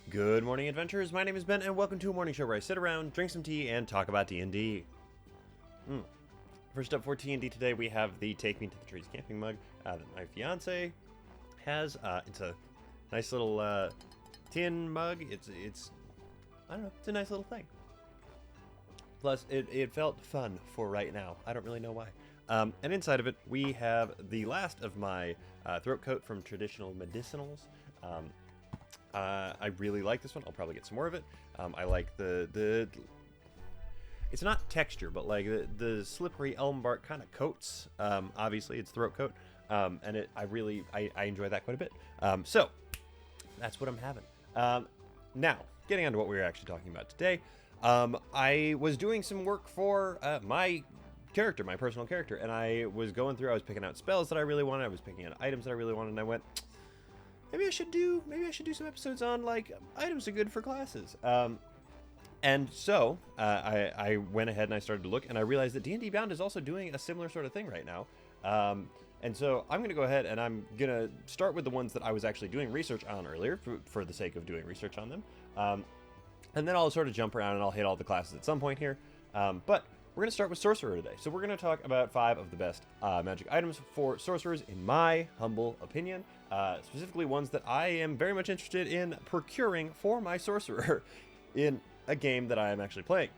Good morning, adventurers. My name is Ben, and welcome to a morning show where I sit around, drink some tea, and talk about D&D. First up for T&D today, we have the Take Me to the Trees camping mug that my fiance has. It's a nice little tin mug. It's I don't know, it's a nice little thing. Plus, it felt fun for right now. I don't really know why. And inside of it, we have the last of my throat coat from Traditional Medicinals. I really like this one. I'll probably get some more of it. I like the it's not texture, but like the slippery elm bark kind of coats. Obviously, it's throat coat, and I enjoy that quite a bit. So that's what I'm having. Now, getting on to what we were actually talking about today. I was doing some work for my character, my personal character, and I was going through. I was picking out spells that I really wanted. I was picking out items that I really wanted, and I went, maybe I should do some episodes on like items are good for classes. And so I went ahead and I started to look, and I realized that D&D Bound is also doing a similar sort of thing right now. And so I'm going to go ahead and I'm going to start with the ones that I was actually doing research on earlier for the sake of doing research on them. And then I'll sort of jump around and I'll hit all the classes at some point here. But we're going to start with Sorcerer today. So we're going to talk about 5 of the best magic items for Sorcerers, in my humble opinion. Specifically ones that I am very much interested in procuring for my Sorcerer in a game that I am actually playing.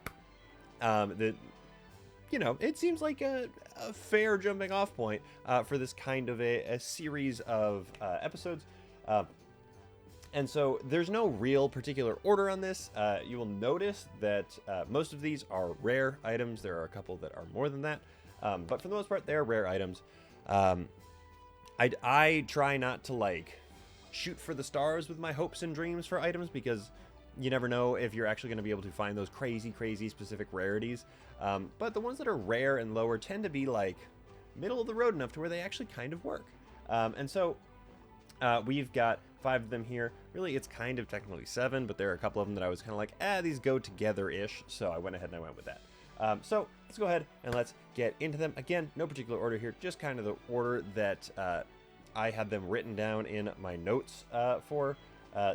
It seems like a fair jumping off point for this kind of a series of episodes. And so there's no real particular order on this. You will notice that most of these are rare items. There are a couple that are more than that. But for the most part, they're rare items. I try not to like shoot for the stars with my hopes and dreams for items, because you never know if you're actually going to be able to find those crazy specific rarities. But the ones that are rare and lower tend to be like middle of the road enough to where they actually kind of work. And so we've got 5 of them here. Really, it's kind of technically 7, but there are a couple of them that I was kind of like, these go together-ish. So I went ahead and I went with that. So let's go ahead and let's get into them. Again, no particular order here, just kind of the order that I had them written down in my notes for.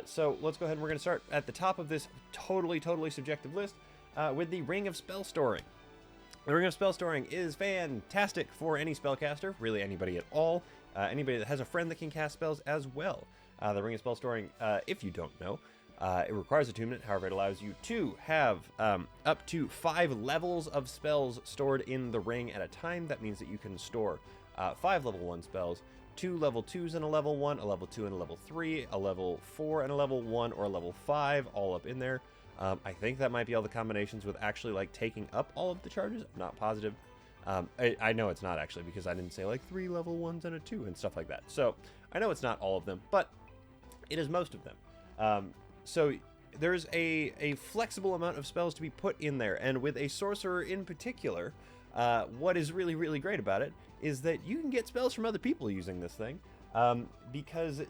So let's go ahead and we're going to start at the top of this totally subjective list with the Ring of Spell Storing. The Ring of Spell Storing is fantastic for any spellcaster, really anybody at all, anybody that has a friend that can cast spells as well. The Ring of Spell Storing, if you don't know, it requires attunement. However, it allows you to have up to 5 levels of spells stored in the ring at a time. That means that you can store 5 level 1 spells, 2 level 2s and a level 1, a level 2 and a level 3, a level 4 and a level 1, or a level 5, all up in there. I think that might be all the combinations with actually like taking up all of the charges. I'm not positive. I know it's not actually, because I didn't say like 3 level 1s and a 2 and stuff like that. So I know it's not all of them, but it is most of them. So there's a flexible amount of spells to be put in there. And with a sorcerer in particular, what is really great about it is that you can get spells from other people using this thing. Because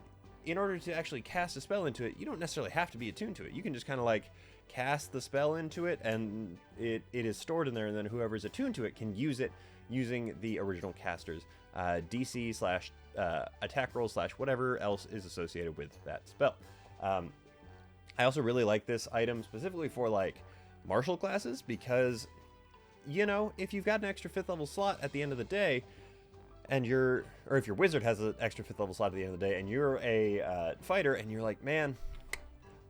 in order to actually cast a spell into it, you don't necessarily have to be attuned to it. You can just kind of like cast the spell into it, and it is stored in there, and then whoever's attuned to it can use it using the original caster's DC / attack roll / whatever else is associated with that spell. I also really like this item specifically for like martial classes, because if you've got an extra 5th level slot at the end of the day, and if your wizard has an extra 5th level slot at the end of the day, and you're a fighter, and you're like, man,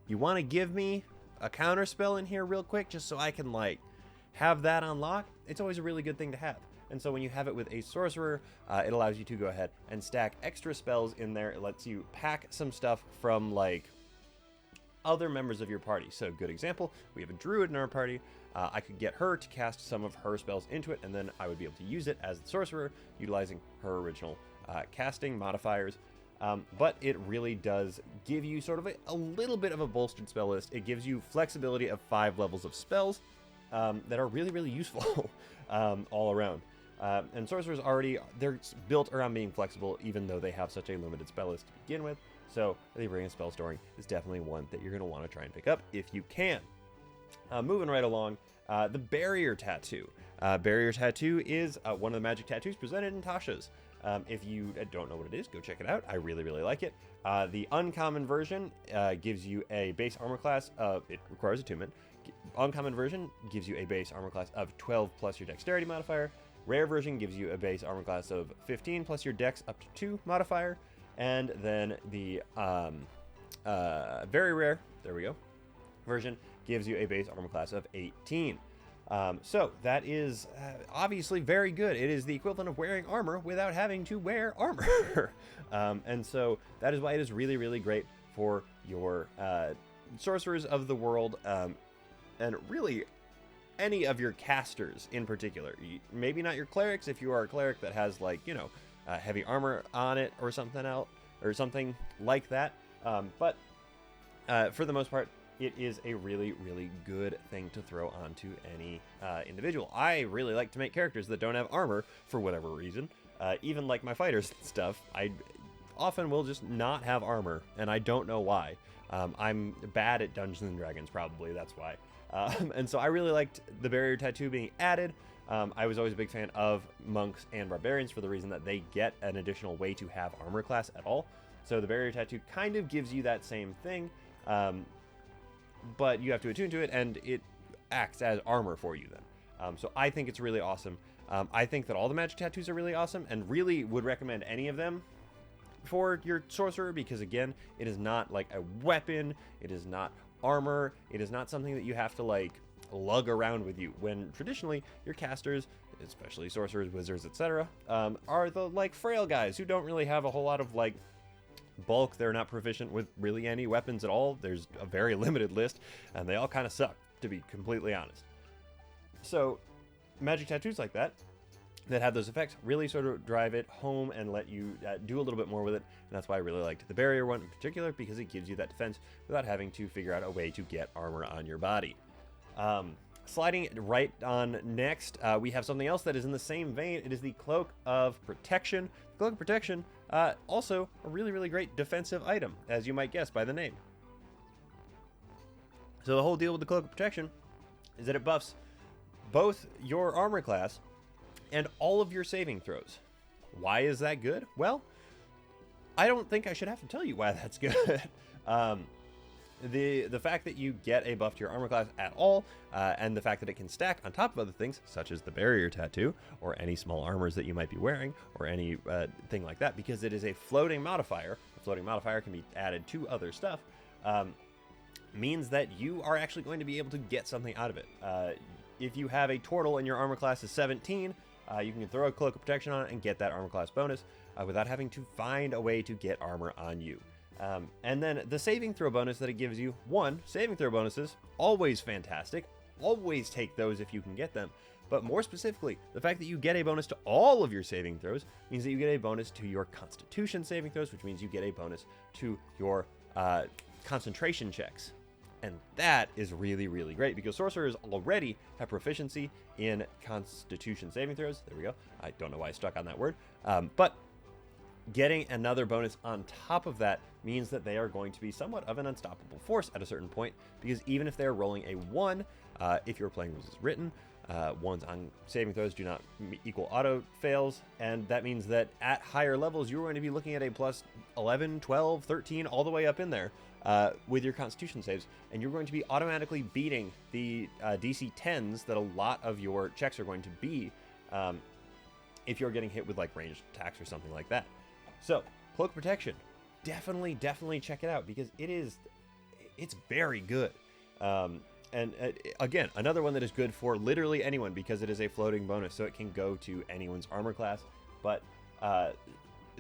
you want to give me a counter spell in here real quick just so I can like have that unlocked, it's always a really good thing to have. And so when you have it with a sorcerer, it allows you to go ahead and stack extra spells in there. It lets you pack some stuff from like other members of your party. So good example, we have a druid in our party. I could get her to cast some of her spells into it, and then I would be able to use it as the sorcerer, utilizing her original casting modifiers. But it really does give you sort of a little bit of a bolstered spell list. It gives you flexibility of 5 levels of spells that are really useful all around. And sorcerers they're built around being flexible, even though they have such a limited spell list to begin with. So the Ring of Spell Storing is definitely one that you're going to want to try and pick up if you can. Moving right along, the Barrier Tattoo. Barrier Tattoo is one of the magic tattoos presented in Tasha's. If you don't know what it is, go check it out. I really, really like it. The uncommon version gives you a base armor class of, it requires attunement. Uncommon version gives you a base armor class of 12 plus your dexterity modifier. Rare version gives you a base armor class of 15 plus your dex up to 2 modifier. And then the very rare, there we go, version gives you a base armor class of 18. So that is obviously very good. It is the equivalent of wearing armor without having to wear armor. And so that is why it is really, really great for your sorcerers of the world, and really any of your casters in particular. Maybe not your clerics if you are a cleric that has, like, you know, heavy armor on it or something else or something like that. But for the most part, it is a really, really good thing to throw onto any individual. I really like to make characters that don't have armor for whatever reason. Even like my fighters and stuff, I often will just not have armor, and I don't know why. I'm bad at Dungeons and Dragons, probably, that's why. And so I really liked the barrier tattoo being added. I was always a big fan of monks and barbarians for the reason that they get an additional way to have armor class at all. So the barrier tattoo kind of gives you that same thing. But you have to attune to it, and it acts as armor for you then. So I think it's really awesome. I think that all the magic tattoos are really awesome, and really would recommend any of them for your sorcerer, because again, it is not like a weapon, it is not armor, it is not something that you have to like lug around with you, when traditionally your casters, especially sorcerers, wizards, etc., are the like frail guys who don't really have a whole lot of like bulk. They're not proficient with really any weapons at all. There's a very limited list, and they all kind of suck, to be completely honest. So magic tattoos like that have those effects really sort of drive it home and let you do a little bit more with it. And that's why I really liked the barrier one in particular, because it gives you that defense without having to figure out a way to get armor on your body. Sliding right on next, we have something else that is in the same vein. It is the Cloak of Protection. Cloak of Protection, also a really, really great defensive item, as you might guess by the name. So the whole deal with the Cloak of Protection is that it buffs both your armor class and all of your saving throws. Why is that good? Well, I don't think I should have to tell you why that's good. The fact that you get a buff to your armor class at all, and the fact that it can stack on top of other things, such as the barrier tattoo, or any small armors that you might be wearing, or any thing like that, because it is a floating modifier. A floating modifier can be added to other stuff, means that you are actually going to be able to get something out of it. If you have a turtle and your armor class is 17, you can throw a Cloak of Protection on it and get that armor class bonus without having to find a way to get armor on you. And then the saving throw bonus that it gives you, saving throw bonuses, always fantastic. Always take those if you can get them. But more specifically, the fact that you get a bonus to all of your saving throws means that you get a bonus to your Constitution saving throws, which means you get a bonus to your concentration checks. And that is really, really great, because sorcerers already have proficiency in Constitution saving throws. There we go. I don't know why I stuck on that word. But getting another bonus on top of that means that they are going to be somewhat of an unstoppable force at a certain point, because even if they're rolling a 1, if you're playing rules as written, 1s on saving throws do not equal auto fails, and that means that at higher levels you're going to be looking at a plus 11, 12, 13, all the way up in there with your Constitution saves, and you're going to be automatically beating the DC 10s that a lot of your checks are going to be if you're getting hit with like ranged attacks or something like that. So, Cloak Protection, definitely check it out, because it's very good. And again, another one that is good for literally anyone, because it is a floating bonus, so it can go to anyone's armor class. But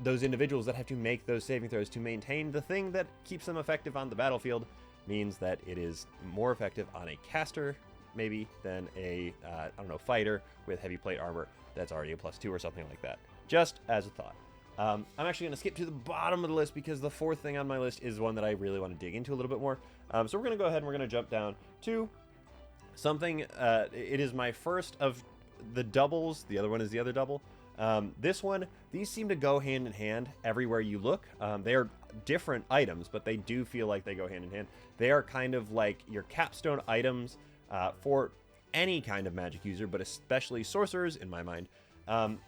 those individuals that have to make those saving throws to maintain the thing that keeps them effective on the battlefield means that it is more effective on a caster, maybe, than a, I don't know, fighter with heavy plate armor that's already a +2 or something like that. Just as a thought. I'm actually going to skip to the bottom of the list, because the fourth thing on my list is one that I really want to dig into a little bit more. So we're going to go ahead and we're going to jump down to something. It is my first of the doubles. The other one is the other double. This one, these seem to go hand in hand everywhere you look. They are different items, but they do feel like they go hand in hand. They are kind of like your capstone items for any kind of magic user, but especially sorcerers, in my mind.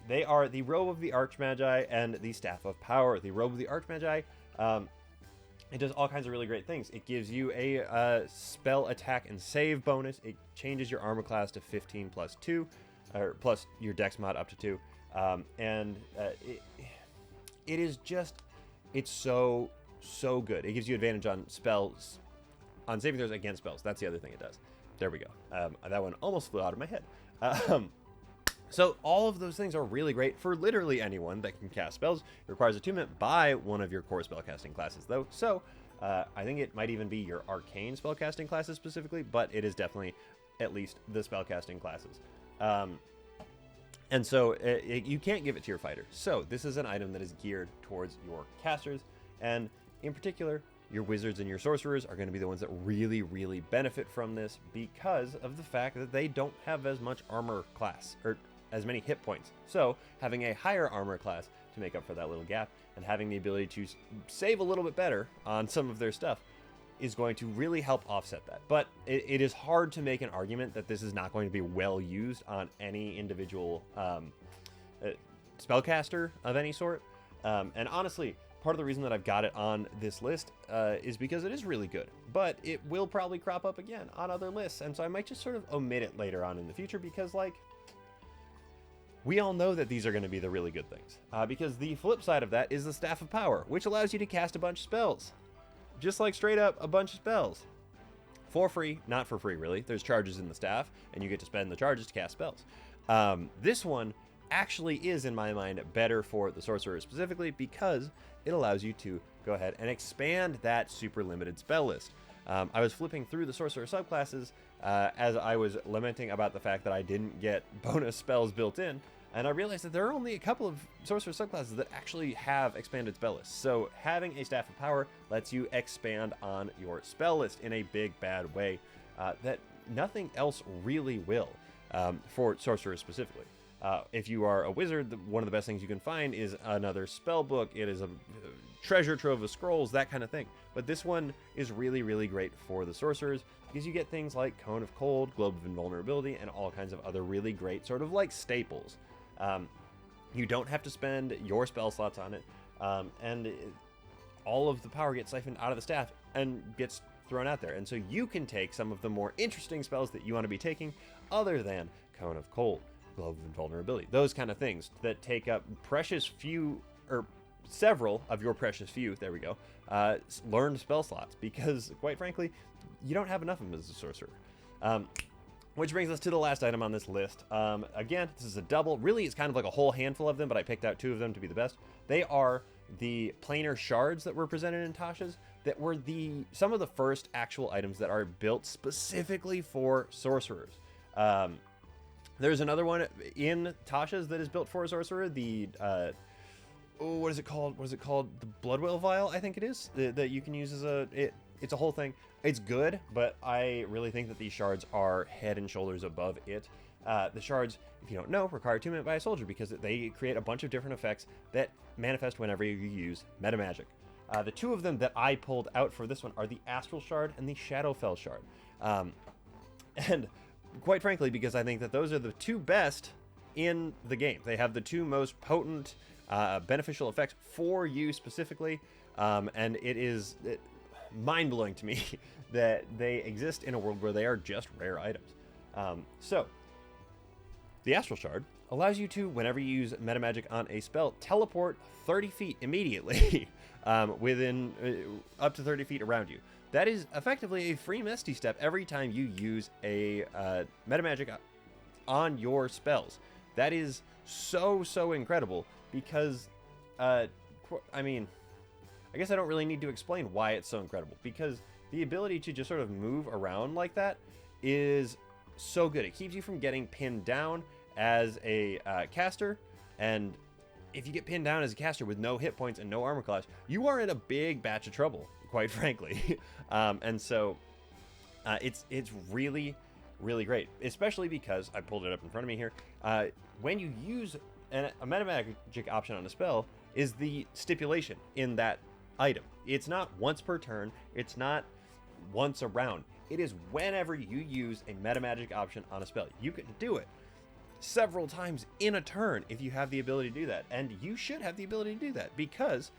They are the Robe of the Archmagi and the Staff of Power. The Robe of the Archmagi, it does all kinds of really great things. It gives you a spell attack and save bonus. It changes your armor class to 15 plus 2, or plus your dex mod up to 2. It is just, it's so good. It gives you advantage on spells, on saving throws against spells. That's the other thing it does. There we go. That one almost flew out of my head. So all of those things are really great for literally anyone that can cast spells. It requires attunement by one of your core spellcasting classes, though. So I think it might even be your arcane spellcasting classes specifically, but it is definitely at least the spellcasting classes. And so you can't give it to your fighter. So this is an item that is geared towards your casters, and in particular, your wizards and your sorcerers are going to be the ones that really, really benefit from this because of the fact that they don't have as much armor class, or as many hit points. So having a higher armor class to make up for that little gap, and having the ability to save a little bit better on some of their stuff is going to really help offset that. But it is hard to make an argument that this is not going to be well used on any individual spellcaster of any sort. And honestly, part of the reason that I've got it on this list is because it is really good, but it will probably crop up again on other lists, and so I might just sort of omit it later on in the future because, like, we all know that these are going to be the really good things. Because the flip side of that is the Staff of Power, which allows you to cast a bunch of spells. Just like straight up a bunch of spells. For free, not for free really. There's charges in the staff, and you get to spend the charges to cast spells. This one actually is, in my mind, better for the sorcerer specifically because it allows you to go ahead and expand that super limited spell list. I was flipping through the sorcerer subclasses as I was lamenting about the fact that I didn't get bonus spells built in, and I realized that there are only a couple of sorcerer subclasses that actually have expanded spell lists. So having a Staff of Power lets you expand on your spell list in a big bad way that nothing else really will for sorcerers specifically. If you are a wizard, one of the best things you can find is another spell book. It is a treasure trove of scrolls, that kind of thing. But this one is really, really great for the sorcerers because you get things like Cone of Cold, Globe of Invulnerability, and all kinds of other really great sort of like staples. You don't have to spend your spell slots on it, all of the power gets siphoned out of the staff and gets thrown out there. And so you can take some of the more interesting spells that you want to be taking other than Cone of Cold, Globe of Invulnerability, those kind of things that take up precious few, or several of your precious few, there we go, learned spell slots, because quite frankly, you don't have enough of them as a sorcerer. Which brings us to the last item on this list. Again, this is a double. Really, it's kind of like a whole handful of them, but I picked out 2 of them to be the best. They are the planar shards that were presented in Tasha's, that were some of the first actual items that are built specifically for sorcerers. There's another one in Tasha's that is built for a sorcerer. What is it called? The Bloodwell Vial, I think it is, that you can use as it's a whole thing. It's good, but I really think that these shards are head and shoulders above it. The shards, if you don't know, require attunement by a soldier because they create a bunch of different effects that manifest whenever you use meta magic. The 2 of them that I pulled out for this one are the Astral Shard and the Shadowfell Shard. And quite frankly, because I think that those are the 2 best in the game. They have the 2 most potent, beneficial effects for you specifically, and it is mind-blowing to me that they exist in a world where they are just rare items. So, the Astral Shard allows you to, whenever you use meta magic on a spell, teleport 30 feet immediately within up to 30 feet around you. That is effectively a free Misty Step every time you use a meta magic on your spells. That is so incredible because, I mean, I guess I don't really need to explain why it's so incredible, because the ability to just sort of move around like that is so good. It keeps you from getting pinned down as a caster, and if you get pinned down as a caster with no hit points and no armor class, you are in a big batch of trouble, quite frankly. And so it's really great, especially because I pulled it up in front of me here. When you use a meta magic option on a spell, is the stipulation in that item. It's not once per turn, it's not once a round. It is whenever you use a meta magic option on a spell. You can do it several times in a turn if you have the ability to do that. And you should have the ability to do that, because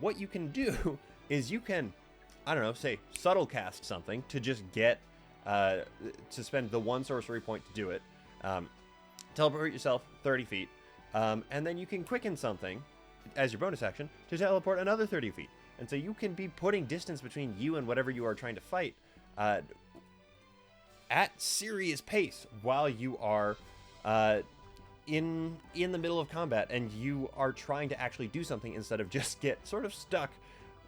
what you can do is you can, I don't know, say subtle cast something to just get, to spend the 1 sorcery point to do it. Teleport yourself 30 feet. And then you can quicken something as your bonus action to teleport another 30 feet. And so you can be putting distance between you and whatever you are trying to fight at serious pace while you are in the middle of combat, and you are trying to actually do something instead of just get sort of stuck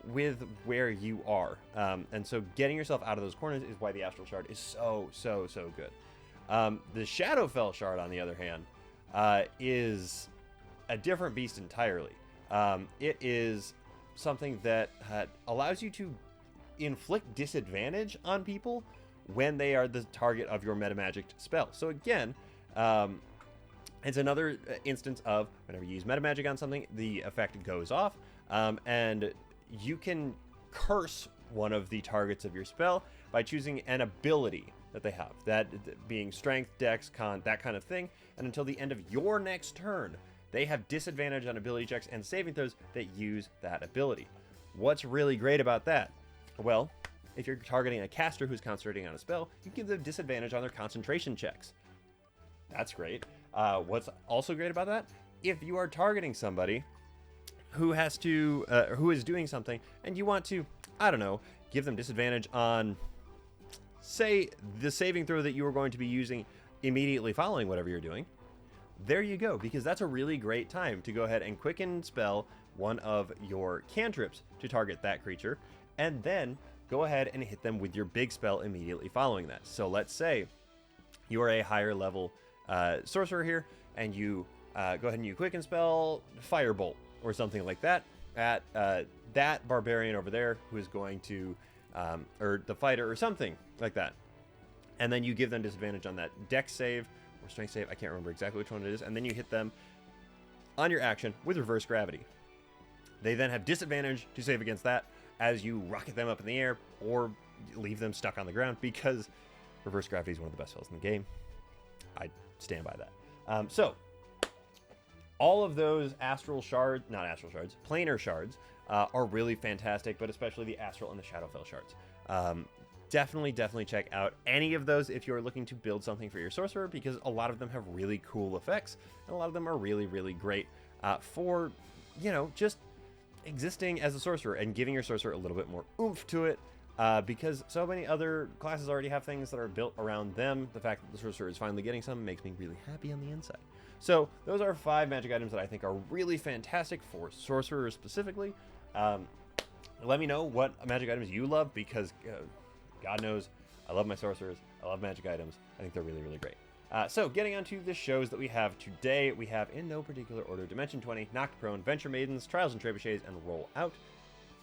with where you are. And so getting yourself out of those corners is why the Astral Shard is so good. The Shadowfell Shard, on the other hand, is a different beast entirely. It is something that allows you to inflict disadvantage on people when they are the target of your metamagic spell. So again, it's another instance of whenever you use metamagic on something, the effect goes off, and you can curse one of the targets of your spell by choosing an ability that they have, that being strength, dex, con, that kind of thing, and until the end of your next turn, they have disadvantage on ability checks and saving throws that use that ability. What's really great about that? Well, if you're targeting a caster who's concentrating on a spell, you can give them disadvantage on their concentration checks. That's great. What's also great about that? If you are targeting somebody who has to, who is doing something, and you want to, I don't know, give them disadvantage on, say, the saving throw that you are going to be using immediately following whatever you're doing, there you go, because that's a really great time to go ahead and quicken spell one of your cantrips to target that creature, and then go ahead and hit them with your big spell immediately following that. So let's say you are a higher level sorcerer here, and you go ahead and you quicken spell Firebolt or something like that at that barbarian over there who is going to, or the fighter or something like that. And then you give them disadvantage on that dex save or strength save. I can't remember exactly which one it is. And then you hit them on your action with reverse gravity. They then have disadvantage to save against that as you rocket them up in the air or leave them stuck on the ground, because reverse gravity is one of the best spells in the game. I stand by that. So all of those astral shards, not astral shards, planar shards are really fantastic, but especially the astral and the Shadowfell shards. Definitely check out any of those if you're looking to build something for your sorcerer, because a lot of them have really cool effects, and a lot of them are really great for, you know, just existing as a sorcerer and giving your sorcerer a little bit more oomph to it, because so many other classes already have things that are built around them. The fact that the sorcerer is finally getting some makes me really happy on the inside. So those are 5 magic items that I think are really fantastic for sorcerers specifically. Let me know what magic items you love, because God knows I love my sorcerers. I love magic items. I think they're really great. So getting on to the shows that we have today, we have, in no particular order, Dimension 20, Knocked Prone, Venture Maidens, Trials and Trebuchets, and Roll Out.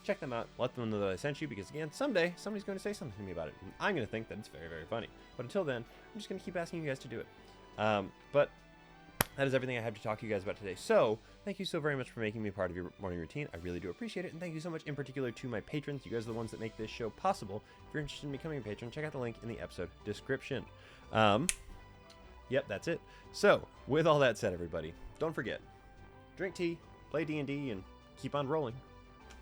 Check them out. Let them know that I sent you, because again, someday somebody's going to say something to me about it, and I'm going to think that it's very funny. But until then, I'm just going to keep asking you guys to do it. But that is everything I have to talk to you guys about today. So thank you so very much for making me part of your morning routine. I really do appreciate it. And thank you so much in particular to my patrons. You guys are the ones that make this show possible. If you're interested in becoming a patron, check out the link in the episode description. Yep, that's it. So with all that said, everybody, don't forget, drink tea, play D&D, and keep on rolling.